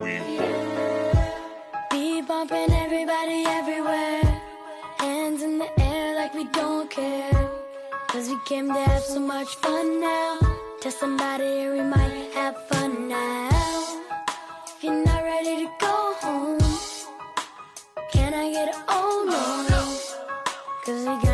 Be bumping everybody everywhere, hands in the air like we don't care. Cause we came to have so much fun now. Tell somebody here we might have fun now. If you're not ready to go home, can I get an oh no? Cause we got